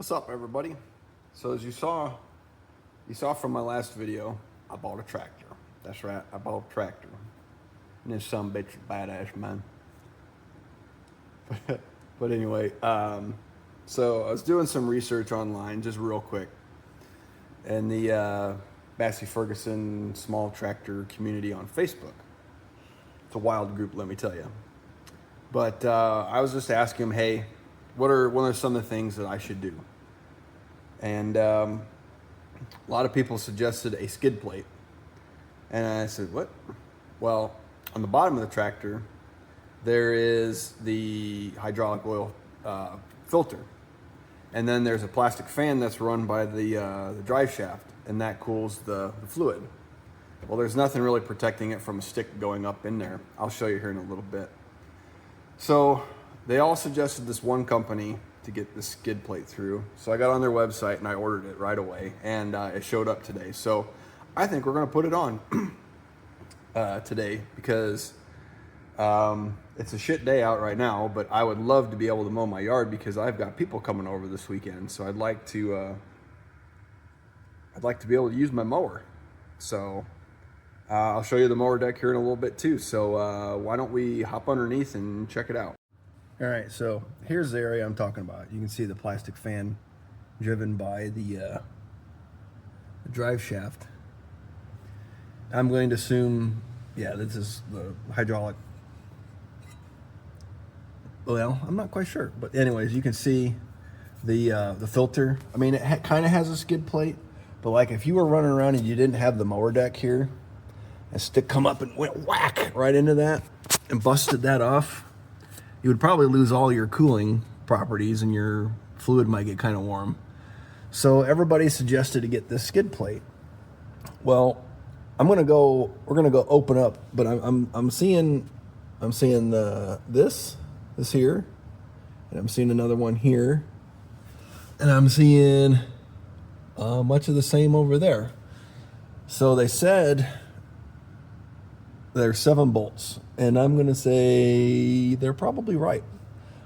What's up, everybody? So as you saw from my last video, I bought a tractor. That's right, I bought a tractor. And this son bitch is badass, man. But anyway, so I was doing some research online, just real quick, and the Massey Ferguson small tractor community on Facebook. It's a wild group, let me tell you. But I was just asking him, hey, what are some of the things that I should do? And a lot of people suggested a skid plate. And I said, what? Well, on the bottom of the tractor, there is the hydraulic oil filter. And then there's a plastic fan that's run by the drive shaft, and that cools the fluid. Well, there's nothing really protecting it from a stick going up in there. I'll show you here in a little bit. So they all suggested this one company to get the skid plate through. So I got on their website and I ordered it right away, and it showed up today. So I think we're gonna put it on today because it's a shit day out right now, but I would love to be able to mow my yard because I've got people coming over this weekend. So I'd like to be able to use my mower. So I'll show you the mower deck here in a little bit too. So why don't we hop underneath and check it out? All right, so here's the area I'm talking about. You can see the plastic fan driven by the drive shaft. I'm going to assume, yeah, this is the hydraulic. Well, I'm not quite sure, but anyways, you can see the filter. I mean, it kind of has a skid plate, but like if you were running around and you didn't have the mower deck here, a stick come up and went whack right into that and busted that off, you would probably lose all your cooling properties and your fluid might get kind of warm. So everybody suggested to get this skid plate. Well, we're gonna go open up, but I'm seeing this here, and I'm seeing another one here, and I'm seeing much of the same over there. So they said there's 7 bolts, and I'm gonna say they're probably right.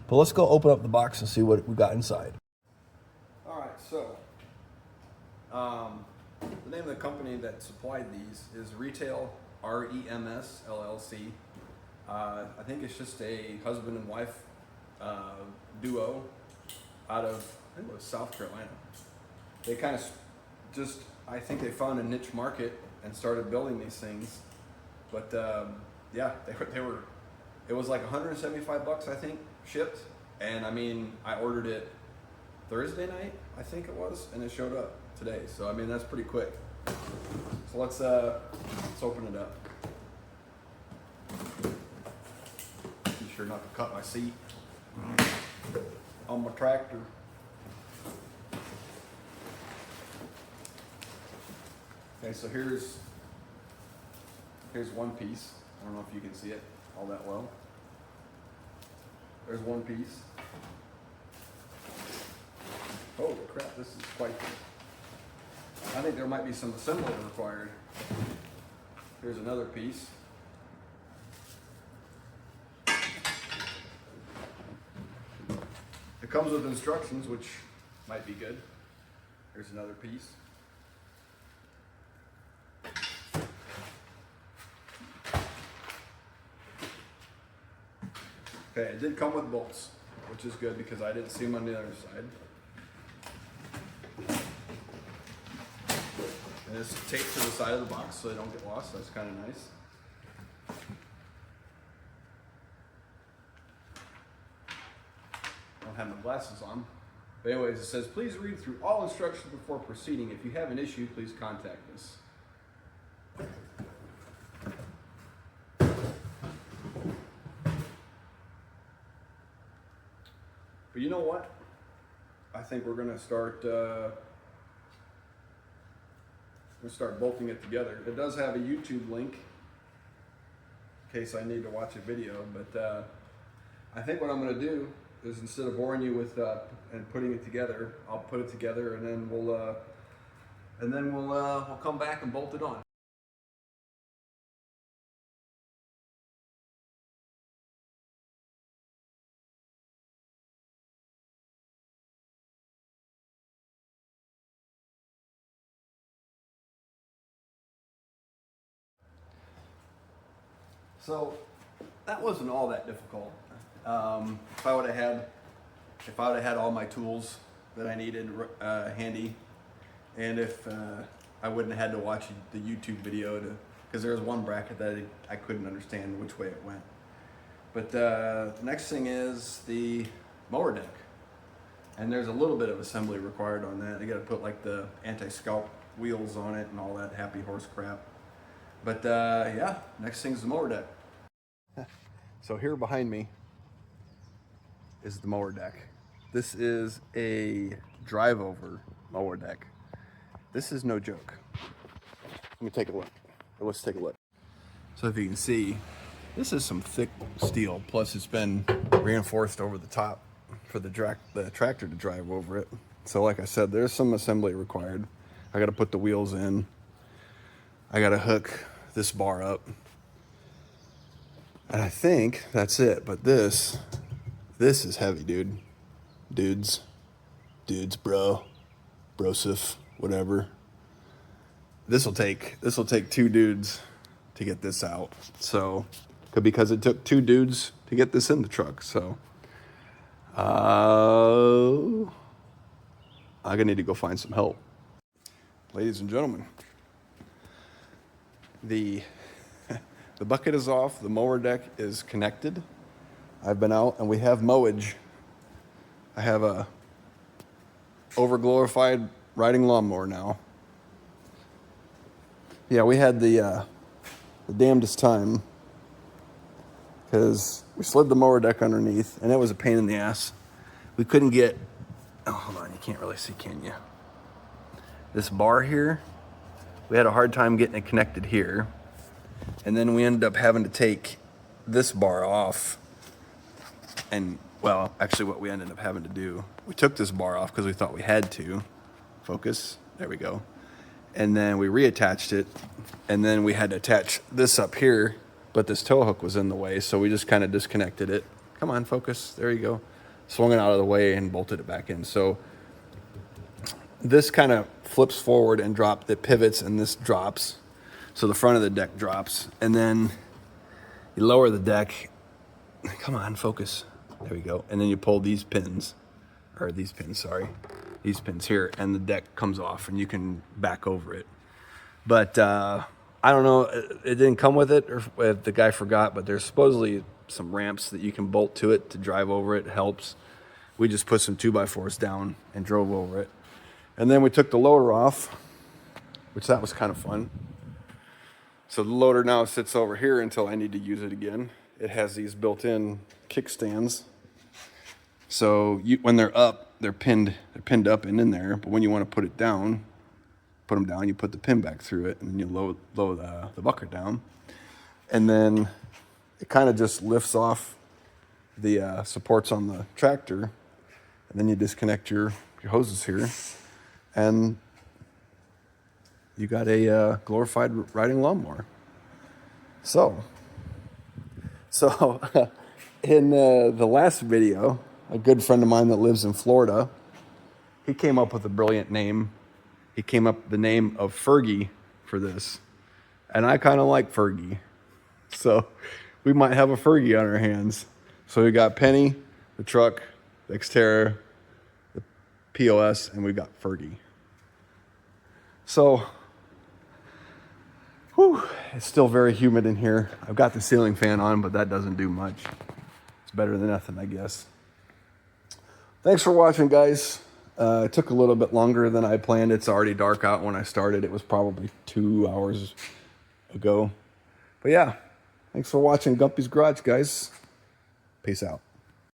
But let's go open up the box and see what we got inside. All right, so the name of the company that supplied these is Retail REMS LLC. I think it's just a husband and wife duo out of, I think it was South Carolina. They kind of just, I think they found a niche market and started building these things. But yeah, they were, it was like 175 bucks, I think, shipped. And I mean, I ordered it Thursday night, I think it was, and it showed up today. So I mean, that's pretty quick. So let's open it up. Be sure not to cut my seat on my tractor. Okay, so here's one piece. I don't know if you can see it all that well. There's one piece. Holy crap, this is quite, I think there might be some assembly required. Here's another piece. It comes with instructions, which might be good. Here's another piece. Okay, it did come with bolts, which is good because I didn't see them on the other side. And it's taped to the side of the box so they don't get lost. That's kind of nice. I don't have my glasses on. But anyways, it says, please read through all instructions before proceeding. If you have an issue, please contact us. But you know what? I think we're gonna start bolting it together. It does have a YouTube link in case I need to watch a video, but I think what I'm gonna do is instead of boring you with and putting it together, I'll put it together and then we'll come back and bolt it on. So that wasn't all that difficult. If I would have had all my tools that I needed handy, and if I wouldn't have had to watch the YouTube video because there was one bracket that I couldn't understand which way it went. But the next thing is the mower deck. And there's a little bit of assembly required on that. You got to put like the anti-scalp wheels on it and all that happy horse crap. But yeah, next thing's the mower deck. So here behind me is the mower deck. This is a drive-over mower deck. This is no joke. Let me take a look. Let's take a look. So if you can see, this is some thick steel. Plus it's been reinforced over the top for the tractor to drive over it. So like I said, there's some assembly required. I got to put the wheels in. I got to hook this bar up. And I think that's it. But this is heavy, dude. Dudes, brosif, whatever. This will take 2 dudes to get this out. So, because it took 2 dudes to get this in the truck. So, I'm gonna need to go find some help. Ladies and gentlemen, the bucket is off. The mower deck is connected. I've been out and we have mowage. I have a over-glorified riding lawnmower now. Yeah, we had the damnedest time because we slid the mower deck underneath and it was a pain in the ass. We couldn't get, oh, hold on, you can't really see, can you? This bar here, we had a hard time getting it connected here. And then we ended up having to take this bar off. And, well, actually what we ended up having to do, we took this bar off because we thought we had to. Focus, there we go. And then we reattached it. And then we had to attach this up here, but this tow hook was in the way. So we just kind of disconnected it. Come on, focus, there you go. Swung it out of the way and bolted it back in. So this kind of flips forward and it pivots, and this drops. So the front of the deck drops, and then you lower the deck. Come on, focus. There we go. And then you pull these pins here, and the deck comes off, and you can back over it. But I don't know, it didn't come with it, or if the guy forgot, but there's supposedly some ramps that you can bolt to it to drive over it. It helps. We just put some 2x4s down and drove over it. And then we took the loader off, which that was kind of fun. So the loader now sits over here until I need to use it again. It has these built-in kickstands. So when they're up, they're pinned up and in there. But when you want to put them down, you put the pin back through it, and then you load the bucket down. And then it kind of just lifts off the supports on the tractor. And then you disconnect your hoses here. And you got a glorified riding lawnmower. So in the last video, a good friend of mine that lives in Florida, he came up with a brilliant name. He came up with the name of Fergie for this. And I kind of like Fergie. So we might have a Fergie on our hands. So we got Penny, the truck, the Xterra, the POS, and we got Fergie. So, it's still very humid in here. I've got the ceiling fan on, but that doesn't do much. It's better than nothing, I guess. Thanks for watching, guys. It took a little bit longer than I planned. It's already dark out when I started. It was probably 2 hours ago. But yeah, thanks for watching Gumpy's Garage, guys. Peace out.